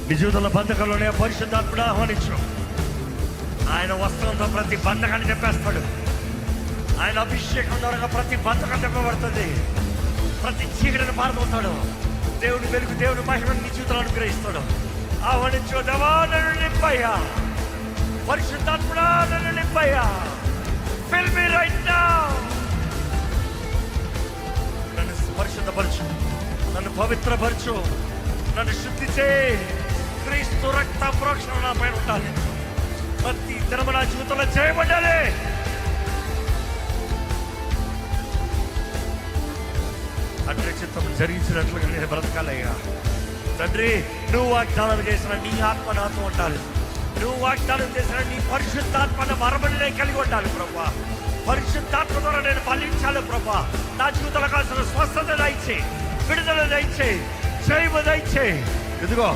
నీ జీవితంలో బంధకాల్లోనే పరిశుద్ధాత్ముడు ఆహ్వానించు. ఆయన వస్త్రంతో ప్రతి బంధకాన్ని చెప్పేస్తాడు. ఆయన అభిషేకం ద్వారా ప్రతి బంధకం చెప్పబడుతుంది. ప్రతి చీకటిని పారబోతాడు. దేవుని వెలుగు, దేవుని మహిమను నీ జీవితంలో అనుగ్రహిస్తాడు. ఆహ్వానించు. దేవా నన్ను నింపయ్యా, పరిశుద్ధాత్ముడా నన్ను నింపయ్యా. Fill me right now. నన్ను పరిశుద్ధపరచు, నన్ను పవిత్రపరచు, నన్ను శుద్ధి చేయి. క్రీస్తు రక్త ప్రోక్షణ నా పైన ఉండాలి. ప్రతి దినము నా జీవితంలో చేయబడాలి. తండ్రి చిత్తం జరిగించినట్లుగా నేను బ్రతకాలయ్యా. తండ్రి, నువ్వు వాగ్దానం చేసిన నీ ఆత్మ నాతో ఉండాలి. నువ్వు వాగ్దానం చేసిన నీ పరిశుద్ధాత్మను మరమని నేను కలిగి ఉండాలి ప్రభా. పరిశుద్ధాత్మ ద్వారా నేను ఫలించాలి ప్రభా. నా జీవితంలో కావాల్సిన స్వస్థత దయచేయి, విడుదల దయచేయి, జయము దయచేయి. ఇదిగో